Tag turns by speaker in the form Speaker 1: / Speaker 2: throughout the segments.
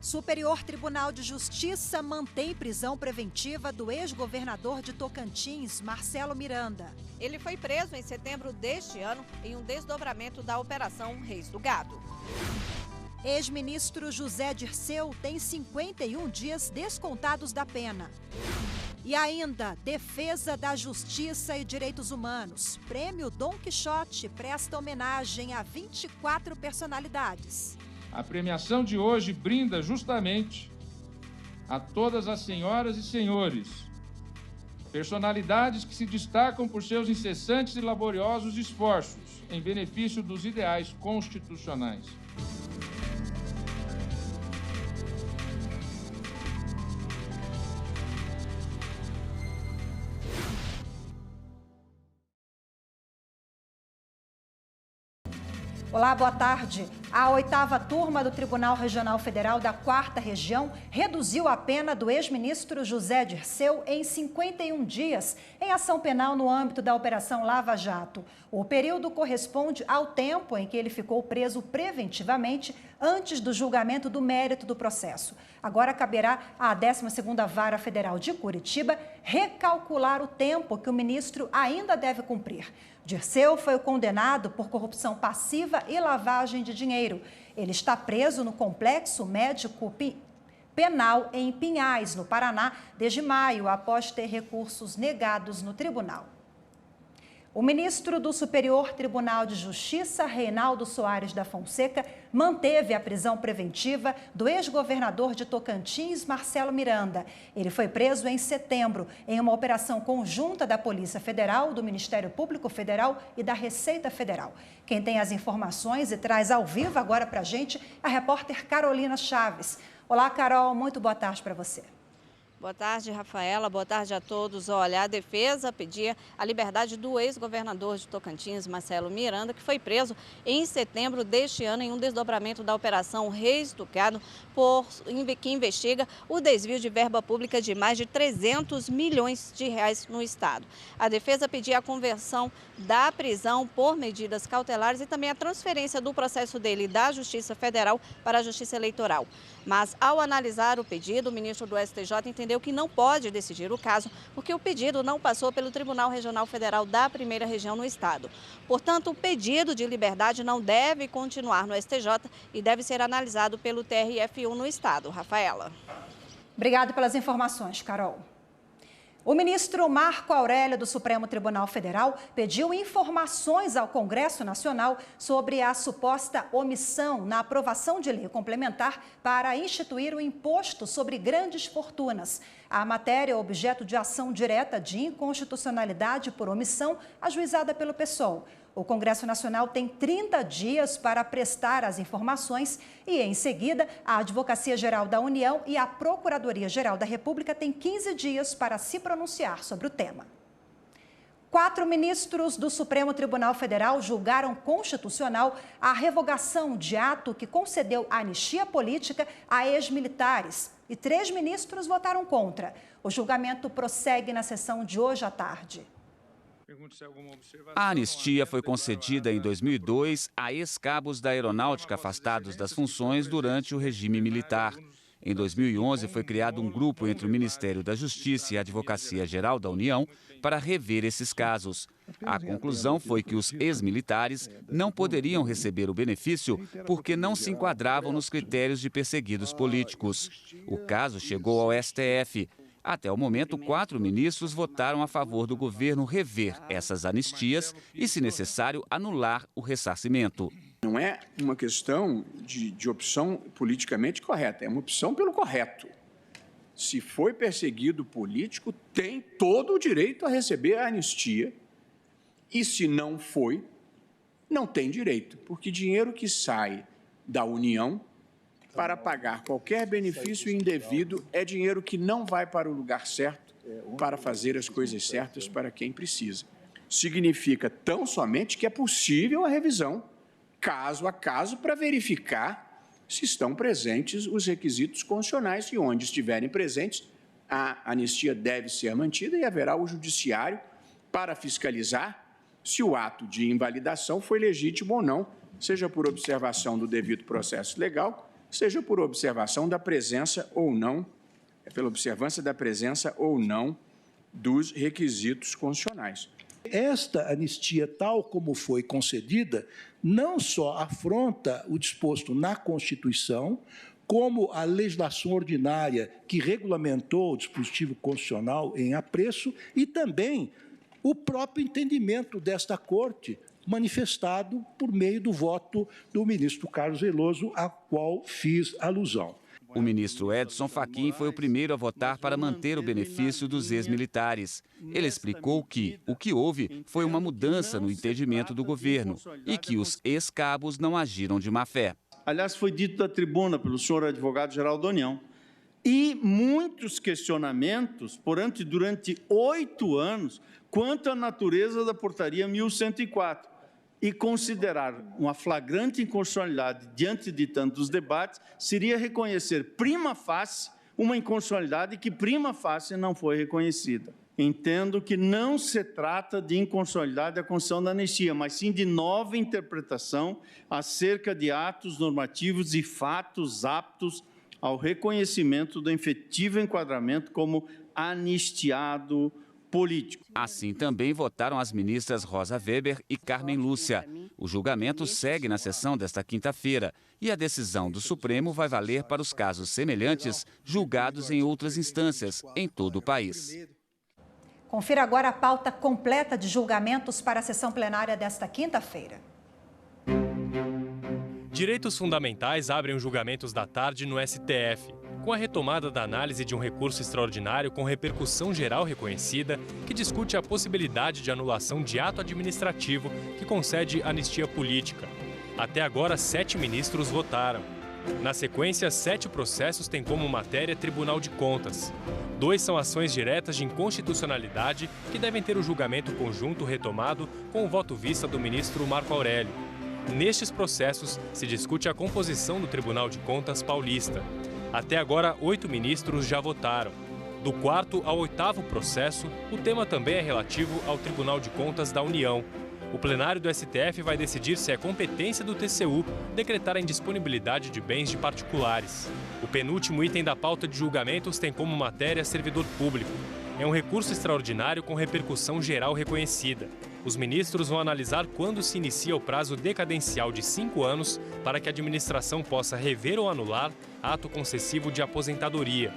Speaker 1: Superior Tribunal de Justiça mantém prisão preventiva do ex-governador de Tocantins, Marcelo Miranda.
Speaker 2: Ele foi preso em setembro deste ano em um desdobramento da Operação Reis do Gado.
Speaker 1: Ex-ministro José Dirceu tem 51 dias descontados da pena. E ainda, Defesa da Justiça e Direitos Humanos. Prêmio Dom Quixote presta homenagem a 24 personalidades.
Speaker 3: A premiação de hoje brinda justamente a todas as senhoras e senhores, personalidades que se destacam por seus incessantes e laboriosos esforços em benefício dos ideais constitucionais.
Speaker 1: Olá, boa tarde. A 8ª turma do Tribunal Regional Federal da 4ª Região reduziu a pena do ex-ministro José Dirceu em 51 dias em ação penal no âmbito da Operação Lava Jato. O período corresponde ao tempo em que ele ficou preso preventivamente antes do julgamento do mérito do processo. Agora caberá à 12ª Vara Federal de Curitiba recalcular o tempo que o ministro ainda deve cumprir. Dirceu foi condenado por corrupção passiva e lavagem de dinheiro. Ele está preso no Complexo Médico Penal em Pinhais, no Paraná, desde maio, após ter recursos negados no tribunal. O ministro do Superior Tribunal de Justiça, Reinaldo Soares da Fonseca, manteve a prisão preventiva do ex-governador de Tocantins, Marcelo Miranda. Ele foi preso em setembro, em uma operação conjunta da Polícia Federal, do Ministério Público Federal e da Receita Federal. Quem tem as informações e traz ao vivo agora para a gente é a repórter Carolina Chaves. Olá, Carol, muito boa tarde para você.
Speaker 2: Boa tarde, Rafaela. Boa tarde a todos. Olha, a defesa pedia a liberdade do ex-governador de Tocantins, Marcelo Miranda, que foi preso em setembro deste ano em um desdobramento da Operação Reis do Gado, que investiga o desvio de verba pública de mais de 300 milhões de reais no estado. A defesa pedia a conversão da prisão por medidas cautelares e também a transferência do processo dele da Justiça Federal para a Justiça Eleitoral. Mas, ao analisar o pedido, o ministro do STJ entendeu que não pode decidir o caso, porque o pedido não passou pelo Tribunal Regional Federal da 1ª Região no estado. Portanto, o pedido de liberdade não deve continuar no STJ e deve ser analisado pelo TRF1 no estado. Rafaela.
Speaker 1: Obrigada pelas informações, Carol. O ministro Marco Aurélio do Supremo Tribunal Federal pediu informações ao Congresso Nacional sobre a suposta omissão na aprovação de lei complementar para instituir o imposto sobre grandes fortunas. A matéria é objeto de ação direta de inconstitucionalidade por omissão ajuizada pelo PSOL. O Congresso Nacional tem 30 dias para prestar as informações e, em seguida, a Advocacia-Geral da União e a Procuradoria-Geral da República têm 15 dias para se pronunciar sobre o tema. 4 ministros do Supremo Tribunal Federal julgaram constitucional a revogação de ato que concedeu anistia política a ex-militares e 3 ministros votaram contra. O julgamento prossegue na sessão de hoje à tarde.
Speaker 4: A anistia foi concedida em 2002 a ex-cabos da aeronáutica afastados das funções durante o regime militar. Em 2011, foi criado um grupo entre o Ministério da Justiça e a Advocacia-Geral da União para rever esses casos. A conclusão foi que os ex-militares não poderiam receber o benefício porque não se enquadravam nos critérios de perseguidos políticos. O caso chegou ao STF. Até o momento, 4 ministros votaram a favor do governo rever essas anistias e, se necessário, anular o ressarcimento.
Speaker 5: Não é uma questão de opção politicamente correta, é uma opção pelo correto. Se foi perseguido político, tem todo o direito a receber a anistia. E se não foi, não tem direito, porque dinheiro que sai da União para pagar qualquer benefício indevido é dinheiro que não vai para o lugar certo, para fazer as coisas certas para quem precisa. Significa tão somente que é possível a revisão, caso a caso, para verificar se estão presentes os requisitos constitucionais e onde estiverem presentes, a anistia deve ser mantida e haverá o judiciário para fiscalizar se o ato de invalidação foi legítimo ou não, seja por observação do devido processo legal, seja por observação da presença ou não, pela observância da presença ou não dos requisitos constitucionais.
Speaker 6: Esta anistia, tal como foi concedida, não só afronta o disposto na Constituição, como a legislação ordinária que regulamentou o dispositivo constitucional em apreço e também o próprio entendimento desta Corte, manifestado por meio do voto do ministro Carlos Veloso, a qual fiz alusão.
Speaker 4: O ministro Edson Fachin foi o primeiro a votar para manter o benefício dos ex-militares. Ele explicou que o que houve foi uma mudança no entendimento do governo e que os ex-cabos não agiram de má fé.
Speaker 7: Aliás, foi dito da tribuna pelo senhor advogado-geral da União. E muitos questionamentos durante 8 anos quanto à natureza da portaria 1104. E considerar uma flagrante inconstitucionalidade diante de tantos debates seria reconhecer prima facie uma inconstitucionalidade que prima facie não foi reconhecida. Entendo que não se trata de inconstitucionalidade da Constituição da anistia, mas sim de nova interpretação acerca de atos normativos e fatos aptos ao reconhecimento do efetivo enquadramento como anistiado político.
Speaker 4: Assim também votaram as ministras Rosa Weber e Carmen Lúcia. O julgamento segue na sessão desta quinta-feira e a decisão do Supremo vai valer para os casos semelhantes julgados em outras instâncias em todo o país.
Speaker 1: Confira agora a pauta completa de julgamentos para a sessão plenária desta quinta-feira.
Speaker 8: Direitos fundamentais abrem os julgamentos da tarde no STF, com a retomada da análise de um recurso extraordinário com repercussão geral reconhecida, que discute a possibilidade de anulação de ato administrativo que concede anistia política. Até agora, 7 ministros votaram. Na sequência, 7 processos têm como matéria Tribunal de Contas. 2 são ações diretas de inconstitucionalidade que devem ter o julgamento conjunto retomado com o voto vista do ministro Marco Aurélio. Nestes processos, se discute a composição do Tribunal de Contas paulista. Até agora, 8 ministros já votaram. Do 4º ao 8º processo, o tema também é relativo ao Tribunal de Contas da União. O plenário do STF vai decidir se é competência do TCU decretar a indisponibilidade de bens de particulares. O penúltimo item da pauta de julgamentos tem como matéria servidor público. É um recurso extraordinário com repercussão geral reconhecida. Os ministros vão analisar quando se inicia o prazo decadencial de 5 anos para que a administração possa rever ou anular ato concessivo de aposentadoria.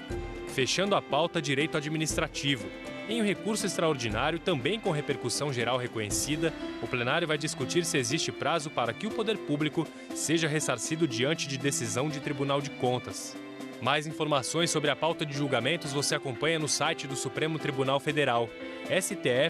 Speaker 8: Fechando a pauta, direito administrativo. Em um recurso extraordinário, também com repercussão geral reconhecida, o plenário vai discutir se existe prazo para que o poder público seja ressarcido diante de decisão de Tribunal de Contas. Mais informações sobre a pauta de julgamentos você acompanha no site do Supremo Tribunal Federal, stf.jus.br.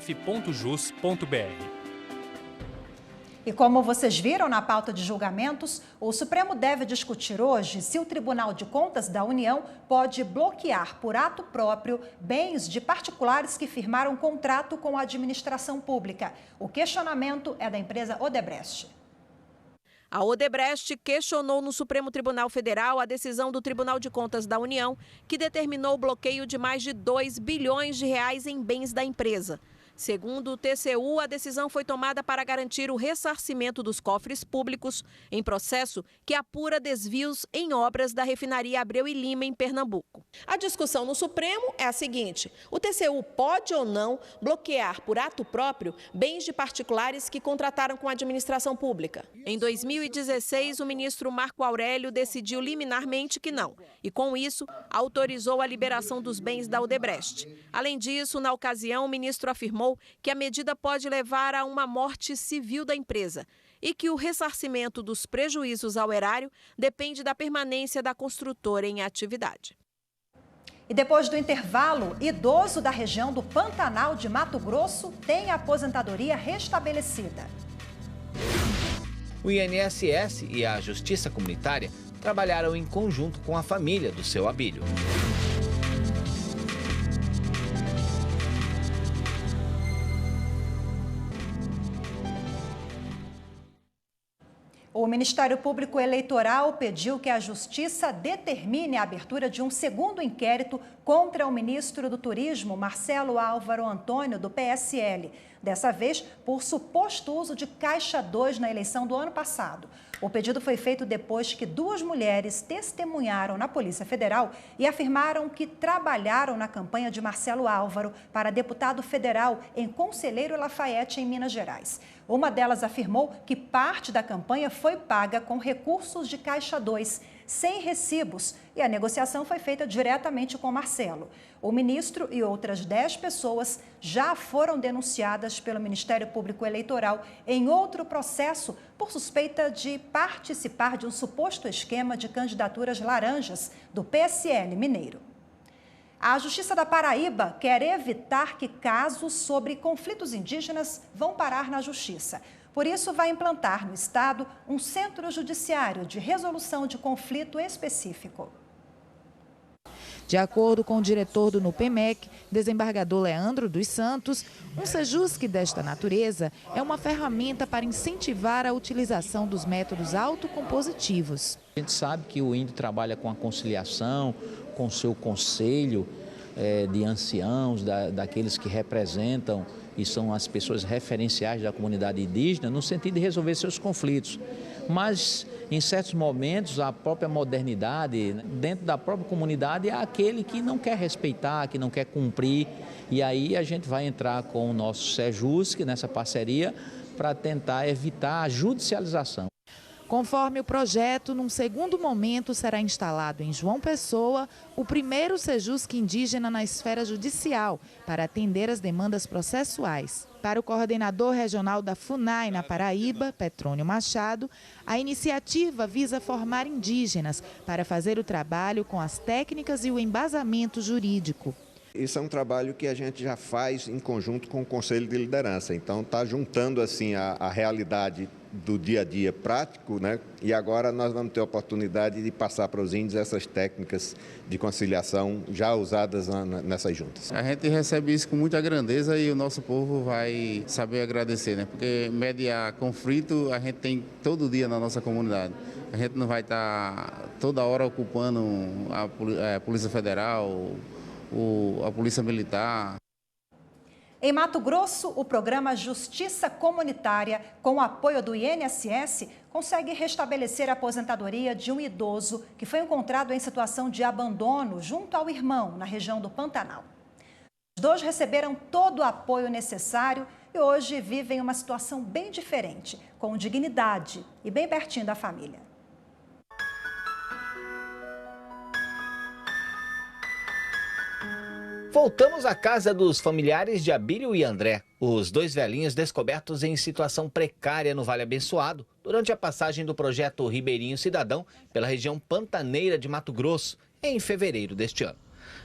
Speaker 1: E como vocês viram na pauta de julgamentos, o Supremo deve discutir hoje se o Tribunal de Contas da União pode bloquear por ato próprio bens de particulares que firmaram contrato com a administração pública. O questionamento é da empresa Odebrecht.
Speaker 9: A Odebrecht questionou no Supremo Tribunal Federal a decisão do Tribunal de Contas da União, que determinou o bloqueio de mais de 2 bilhões de reais em bens da empresa. Segundo o TCU, a decisão foi tomada para garantir o ressarcimento dos cofres públicos em processo que apura desvios em obras da refinaria Abreu e Lima, em Pernambuco. A discussão no Supremo é a seguinte: o TCU pode ou não bloquear por ato próprio bens de particulares que contrataram com a administração pública? Em 2016, o ministro Marco Aurélio decidiu liminarmente que não, e com isso autorizou a liberação dos bens da Odebrecht. Além disso, na ocasião, o ministro afirmou que a medida pode levar a uma morte civil da empresa e que o ressarcimento dos prejuízos ao erário depende da permanência da construtora em atividade.
Speaker 1: E depois do intervalo, idoso da região do Pantanal de Mato Grosso tem a aposentadoria restabelecida.
Speaker 10: O INSS e a Justiça Comunitária trabalharam em conjunto com a família do seu Abílio.
Speaker 1: O Ministério Público Eleitoral pediu que a Justiça determine a abertura de um segundo inquérito contra o ministro do Turismo, Marcelo Álvaro Antônio, do PSL. dessa vez por suposto uso de caixa 2 na eleição do ano passado. O pedido foi feito depois que 2 mulheres testemunharam na Polícia Federal e afirmaram que trabalharam na campanha de Marcelo Álvaro para deputado federal em Conselheiro Lafayette, em Minas Gerais. Uma delas afirmou que parte da campanha foi paga com recursos de caixa 2, sem recibos, e a negociação foi feita diretamente com Marcelo. O ministro e outras 10 pessoas já foram denunciadas pelo Ministério Público Eleitoral em outro processo por suspeita de participar de um suposto esquema de candidaturas laranjas do PSL mineiro. A Justiça da Paraíba quer evitar que casos sobre conflitos indígenas vão parar na Justiça. Por isso, vai implantar no estado um centro judiciário de resolução de conflito específico.
Speaker 11: De acordo com o diretor do NUPEMEC, desembargador Leandro dos Santos, um SEJUSC desta natureza é uma ferramenta para incentivar a utilização dos métodos autocompositivos.
Speaker 10: A gente sabe que o índio trabalha com a conciliação, com o seu conselho de anciãos, daqueles que representam e são as pessoas referenciais da comunidade indígena, no sentido de resolver seus conflitos. Mas, em certos momentos, a própria modernidade, dentro da própria comunidade, é aquele que não quer respeitar, que não quer cumprir. E aí a gente vai entrar com o nosso SEJUSC nessa parceria para tentar evitar a judicialização.
Speaker 11: Conforme o projeto, num segundo momento será instalado em João Pessoa o primeiro SEJUSC indígena na esfera judicial para atender as demandas processuais. Para o coordenador regional da FUNAI na Paraíba, Petrônio Machado, a iniciativa visa formar indígenas para fazer o trabalho com as técnicas e o embasamento jurídico.
Speaker 12: Isso é um trabalho que a gente já faz em conjunto com o Conselho de Liderança. Então, está juntando assim a realidade do dia a dia prático, né? E agora nós vamos ter a oportunidade de passar para os índios essas técnicas de conciliação já usadas nessas juntas.
Speaker 13: A gente recebe isso com muita grandeza e o nosso povo vai saber agradecer, né? Porque mediar conflito a gente tem todo dia na nossa comunidade. A gente não vai estar toda hora ocupando a Polícia Federal, a Polícia Militar.
Speaker 1: Em Mato Grosso, o programa Justiça Comunitária, com o apoio do INSS, consegue restabelecer a aposentadoria de um idoso que foi encontrado em situação de abandono junto ao irmão, na região do Pantanal. Os 2 receberam todo o apoio necessário e hoje vivem uma situação bem diferente, com dignidade e bem pertinho da família.
Speaker 10: Voltamos à casa dos familiares de Abílio e André, os 2 velhinhos descobertos em situação precária no Vale Abençoado, durante a passagem do projeto Ribeirinho Cidadão pela região pantaneira de Mato Grosso, em fevereiro deste ano.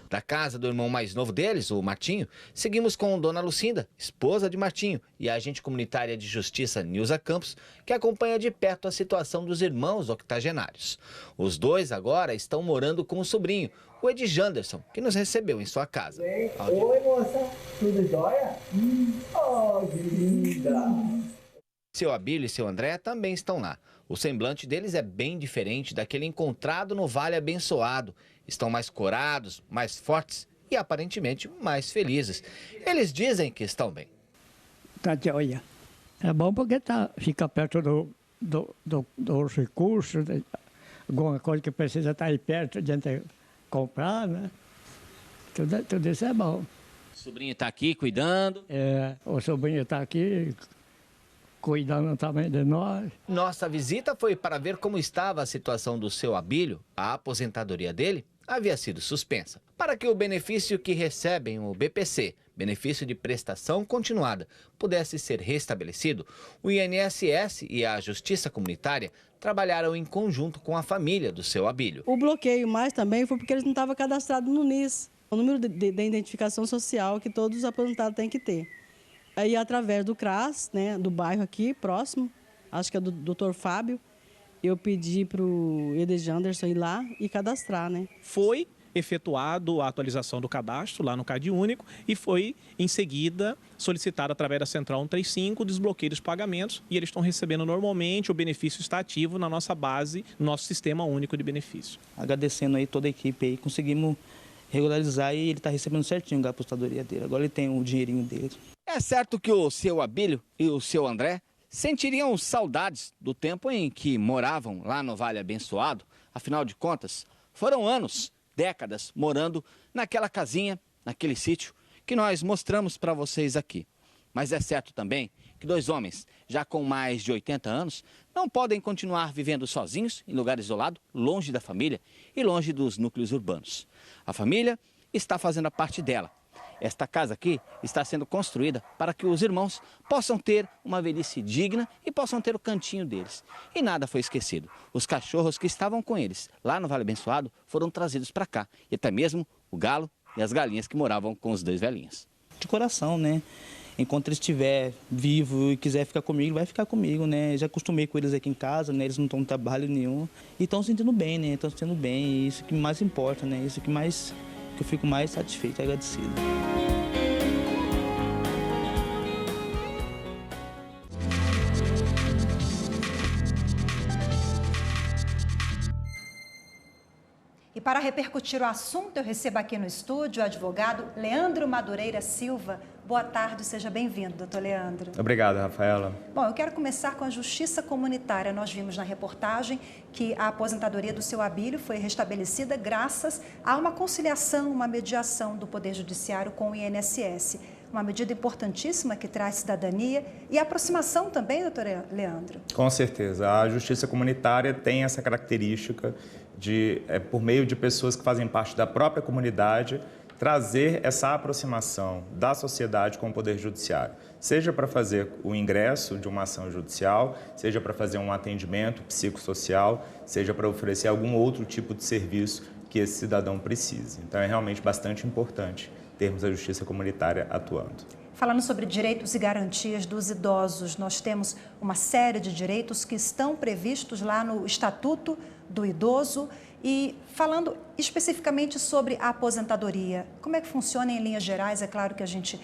Speaker 10: Da casa do irmão mais novo deles, o Martinho, seguimos com Dona Lucinda, esposa de Martinho, e a agente comunitária de justiça Nilza Campos, que acompanha de perto a situação dos irmãos octogenários. Os 2 agora estão morando com o sobrinho, o Ed Janderson, que nos recebeu em sua casa.
Speaker 14: Oi, moça, tudo jóia? Oh, que linda!
Speaker 10: Seu Abílio e seu André também estão lá. O semblante deles é bem diferente daquele encontrado no Vale Abençoado. Estão mais corados, mais fortes e aparentemente mais felizes. Eles dizem que estão bem.
Speaker 14: Tá joia. É bom porque fica perto dos recursos, alguma coisa que precisa estar aí perto, a gente comprar, né? Tudo isso é bom.
Speaker 10: O sobrinho está aqui cuidando.
Speaker 14: O sobrinho está aqui cuidando também de nós.
Speaker 10: Nossa visita foi para ver como estava a situação do seu Abílio. A aposentadoria dele havia sido suspensa. Para que o benefício que recebem, o BPC, benefício de prestação continuada, pudesse ser restabelecido, o INSS e a Justiça Comunitária trabalharam em conjunto com a família do seu Abílio.
Speaker 15: O bloqueio mais também foi porque eles não estavam cadastrados no NIS, o número de identificação social que todos os aposentados têm que ter. Aí, através do CRAS, né, do bairro aqui, próximo, acho que é do Dr. Fábio, eu pedi para o Ed Janderson ir lá e cadastrar, né?
Speaker 16: Foi efetuado a atualização do cadastro lá no CAD Único e foi, em seguida, solicitado através da Central 135 o desbloqueio dos pagamentos e eles estão recebendo normalmente, o benefício está ativo na nossa base, no nosso sistema único de benefício.
Speaker 17: Agradecendo aí toda a equipe aí, conseguimos regularizar e ele está recebendo certinho a apostadoria dele. Agora ele tem o dinheirinho dele.
Speaker 10: É certo que o seu Abílio e o seu André sentiriam saudades do tempo em que moravam lá no Vale Abençoado. Afinal de contas, foram anos, décadas, morando naquela casinha, naquele sítio que nós mostramos para vocês aqui. Mas é certo também que dois homens, já com mais de 80 anos, não podem continuar vivendo sozinhos, em lugar isolado, longe da família e longe dos núcleos urbanos. A família está fazendo a parte dela. Esta casa aqui está sendo construída para que os irmãos possam ter uma velhice digna e possam ter o cantinho deles. E nada foi esquecido. Os cachorros que estavam com eles lá no Vale Abençoado foram trazidos para cá. E até mesmo o galo e as galinhas que moravam com os dois velhinhos.
Speaker 17: De coração, né? Enquanto ele estiver vivo e quiser ficar comigo, vai ficar comigo, né? Já acostumei com eles aqui em casa, né? Eles não estão em trabalho nenhum. E estão se sentindo bem, né? Estão se sentindo bem. E isso que mais importa, né? Isso que eu fico mais satisfeito e agradecido.
Speaker 1: E para repercutir o assunto, eu recebo aqui no estúdio o advogado Leandro Madureira Silva. Boa tarde, seja bem-vindo, doutor Leandro.
Speaker 18: Obrigado, Rafaela.
Speaker 1: Bom, eu quero começar com a justiça comunitária. Nós vimos na reportagem que a aposentadoria do seu Abílio foi restabelecida graças a uma conciliação, uma mediação do Poder Judiciário com o INSS. Uma medida importantíssima que traz cidadania e aproximação também, doutor Leandro.
Speaker 18: Com certeza. A justiça comunitária tem essa característica de, por meio de pessoas que fazem parte da própria comunidade, trazer essa aproximação da sociedade com o Poder Judiciário. Seja para fazer o ingresso de uma ação judicial, seja para fazer um atendimento psicossocial, seja para oferecer algum outro tipo de serviço que esse cidadão precise. Então, é realmente bastante importante termos a justiça comunitária atuando.
Speaker 1: Falando sobre direitos e garantias dos idosos, nós temos uma série de direitos que estão previstos lá no Estatuto do Idoso. E falando especificamente sobre a aposentadoria, como é que funciona em linhas gerais? É claro que a gente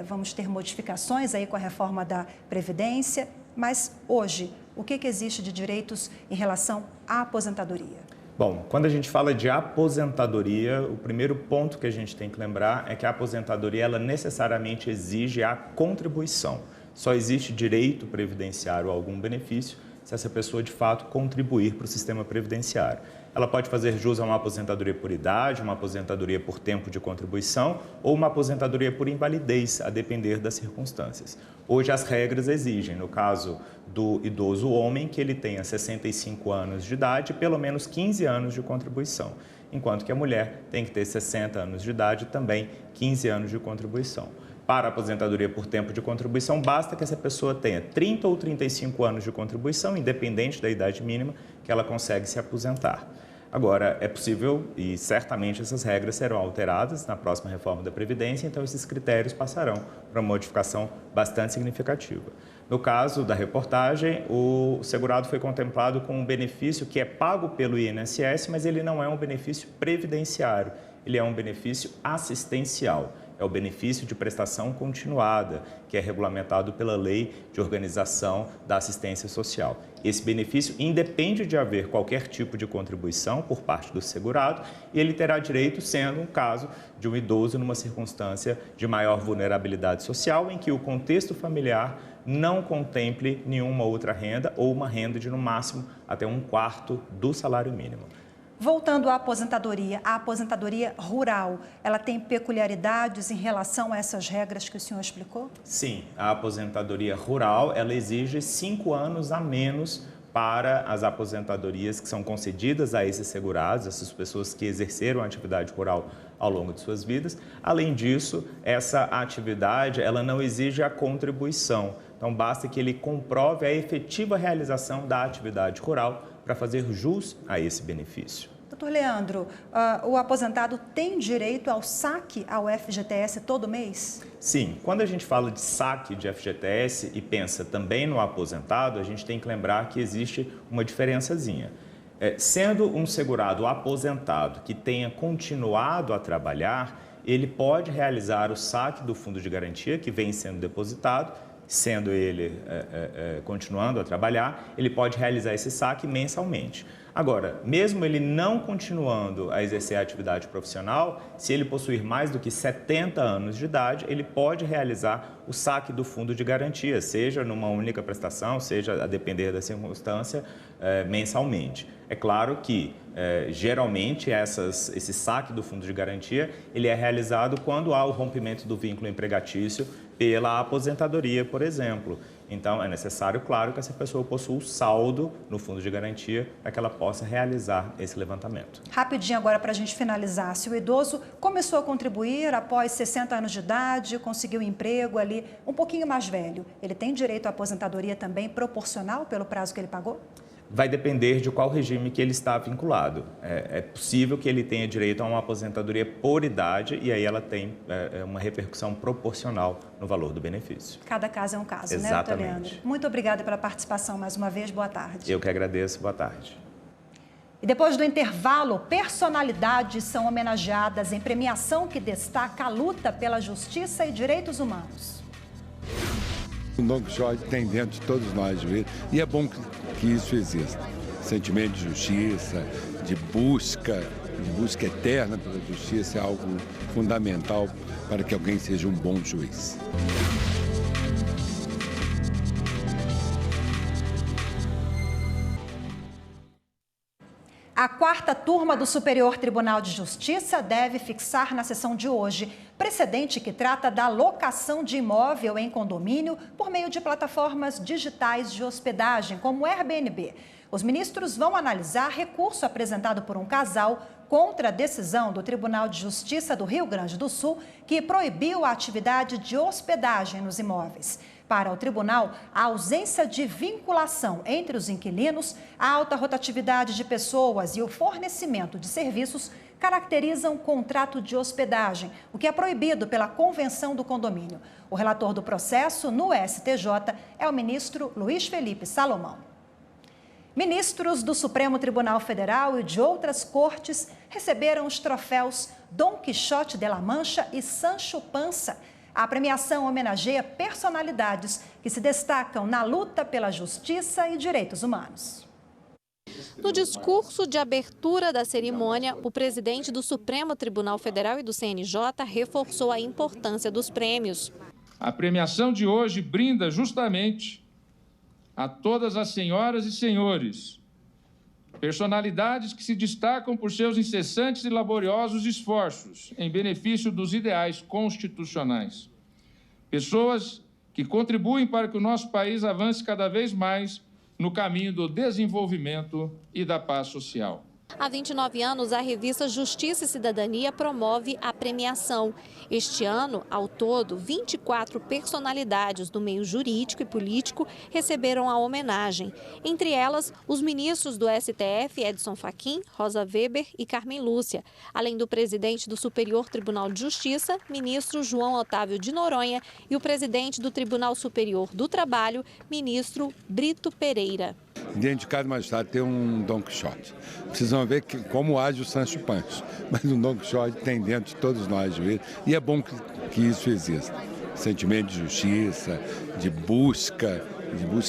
Speaker 1: vamos ter modificações aí com a reforma da Previdência, mas hoje, o que existe de direitos em relação à aposentadoria?
Speaker 18: Bom, quando a gente fala de aposentadoria, o primeiro ponto que a gente tem que lembrar é que a aposentadoria ela necessariamente exige a contribuição. Só existe direito previdenciário a algum benefício se essa pessoa de fato contribuir para o sistema previdenciário. Ela pode fazer jus a uma aposentadoria por idade, uma aposentadoria por tempo de contribuição ou uma aposentadoria por invalidez, a depender das circunstâncias. Hoje as regras exigem, no caso do idoso homem, que ele tenha 65 anos de idade e pelo menos 15 anos de contribuição, enquanto que a mulher tem que ter 60 anos de idade e também 15 anos de contribuição. Para a aposentadoria por tempo de contribuição, basta que essa pessoa tenha 30 ou 35 anos de contribuição, independente da idade mínima, que ela consegue se aposentar. Agora, é possível e certamente essas regras serão alteradas na próxima reforma da Previdência, então esses critérios passarão para uma modificação bastante significativa. No caso da reportagem, o segurado foi contemplado com um benefício que é pago pelo INSS, mas ele não é um benefício previdenciário, ele é um benefício assistencial. É o benefício de prestação continuada, que é regulamentado pela Lei de Organização da Assistência Social. Esse benefício independe de haver qualquer tipo de contribuição por parte do segurado e ele terá direito sendo um caso de um idoso numa circunstância de maior vulnerabilidade social, em que o contexto familiar não contemple nenhuma outra renda ou uma renda de, no máximo, até 1/4 do salário mínimo.
Speaker 1: Voltando à a aposentadoria rural, ela tem peculiaridades em relação a essas regras que o senhor explicou?
Speaker 18: Sim, a aposentadoria rural, ela exige 5 anos a menos para as aposentadorias que são concedidas a esses segurados, essas pessoas que exerceram a atividade rural ao longo de suas vidas. Além disso, essa atividade, ela não exige a contribuição. Então, basta que ele comprove a efetiva realização da atividade rural para fazer jus a esse benefício.
Speaker 1: Doutor Leandro, o aposentado tem direito ao saque ao FGTS todo mês?
Speaker 18: Sim, quando a gente fala de saque de FGTS e pensa também no aposentado, a gente tem que lembrar que existe uma diferençazinha. Sendo um segurado aposentado que tenha continuado a trabalhar, ele pode realizar o saque do fundo de garantia que vem sendo depositado sendo ele continuando a trabalhar, ele pode realizar esse saque mensalmente. Agora, mesmo ele não continuando a exercer a atividade profissional, se ele possuir mais do que 70 anos de idade, ele pode realizar o saque do fundo de garantia, seja numa única prestação, seja a depender da circunstância, mensalmente. É claro que, geralmente, esse saque do fundo de garantia, ele é realizado quando há o rompimento do vínculo empregatício pela aposentadoria, por exemplo. Então, é necessário, claro, que essa pessoa possua o saldo no fundo de garantia para que ela possa realizar esse levantamento.
Speaker 1: Rapidinho agora para a gente finalizar. Se o idoso começou a contribuir após 60 anos de idade, conseguiu emprego ali um pouquinho mais velho, ele tem direito à aposentadoria também proporcional pelo prazo que ele pagou?
Speaker 18: Vai depender de qual regime que ele está vinculado. É possível que ele tenha direito a uma aposentadoria por idade e aí ela tem uma repercussão proporcional no valor do benefício.
Speaker 1: Cada caso é um caso,
Speaker 18: exatamente,
Speaker 1: né, doutor Leandro? Muito obrigada pela participação mais uma vez. Boa tarde.
Speaker 18: Eu que agradeço. Boa tarde.
Speaker 1: E depois do intervalo, personalidades são homenageadas em premiação que destaca a luta pela justiça e direitos humanos.
Speaker 19: O Don Quixote tem dentro de todos nós, e é bom que isso exista. Sentimento de justiça, de busca eterna pela justiça é algo fundamental para que alguém seja um bom juiz.
Speaker 1: A quarta turma do Superior Tribunal de Justiça deve fixar na sessão de hoje precedente que trata da locação de imóvel em condomínio por meio de plataformas digitais de hospedagem, como o Airbnb. Os ministros vão analisar recurso apresentado por um casal contra a decisão do Tribunal de Justiça do Rio Grande do Sul, que proibiu a atividade de hospedagem nos imóveis. Para o tribunal, a ausência de vinculação entre os inquilinos, a alta rotatividade de pessoas e o fornecimento de serviços caracterizam contrato de hospedagem, o que é proibido pela Convenção do Condomínio. O relator do processo no STJ é o ministro Luiz Felipe Salomão. Ministros do Supremo Tribunal Federal e de outras cortes receberam os troféus Dom Quixote de la Mancha e Sancho Panza. A premiação homenageia personalidades que se destacam na luta pela justiça e direitos humanos.
Speaker 2: No discurso de abertura da cerimônia, o presidente do Supremo Tribunal Federal e do CNJ reforçou a importância dos prêmios.
Speaker 3: A premiação de hoje brinda justamente a todas as senhoras e senhores, personalidades que se destacam por seus incessantes e laboriosos esforços em benefício dos ideais constitucionais. Pessoas que contribuem para que o nosso país avance cada vez mais no caminho do desenvolvimento e da paz social.
Speaker 2: Há 29 anos, a revista Justiça e Cidadania promove a premiação. Este ano, ao todo, 24 personalidades do meio jurídico e político receberam a homenagem. Entre elas, os ministros do STF, Edson Fachin, Rosa Weber e Carmen Lúcia, além do presidente do Superior Tribunal de Justiça, ministro João Otávio de Noronha, e o presidente do Tribunal Superior do Trabalho, ministro Brito Pereira.
Speaker 19: Dentro de cada magistrado tem um Don Quixote. Precisam ver como age o Sancho Panza, mas o Don Quixote tem dentro de todos nós, e é bom que isso exista. Sentimento de justiça, de busca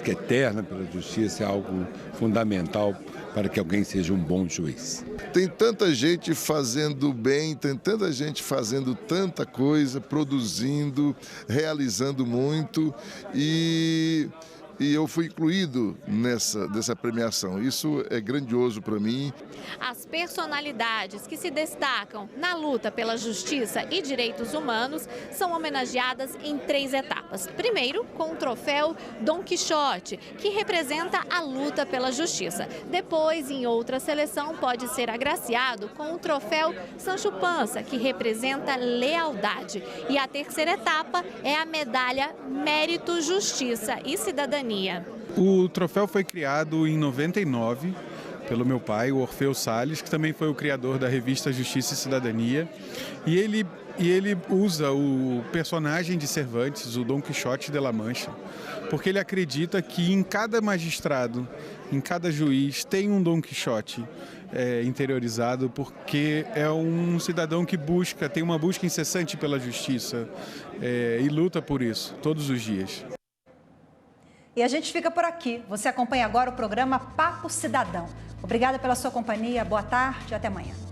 Speaker 19: eterna pela justiça é algo fundamental para que alguém seja um bom juiz.
Speaker 20: Tem tanta gente fazendo bem, tem tanta gente fazendo tanta coisa, produzindo, realizando muito e eu fui incluído nessa premiação. Isso é grandioso para mim.
Speaker 2: As personalidades que se destacam na luta pela justiça e direitos humanos são homenageadas em 3 etapas. Primeiro, com o troféu Dom Quixote, que representa a luta pela justiça. Depois, em outra seleção, pode ser agraciado com o troféu Sancho Panza, que representa lealdade. E a terceira etapa é a medalha Mérito, Justiça e Cidadania.
Speaker 21: O troféu foi criado em 99 pelo meu pai, o Orfeu Salles, que também foi o criador da revista Justiça e Cidadania. E ele usa o personagem de Cervantes, o Dom Quixote de la Mancha, porque ele acredita que em cada magistrado, em cada juiz, tem um Dom Quixote interiorizado, porque é um cidadão que tem uma busca incessante pela justiça e luta por isso todos os dias.
Speaker 1: E a gente fica por aqui. Você acompanha agora o programa Papo Cidadão. Obrigada pela sua companhia, boa tarde e até amanhã.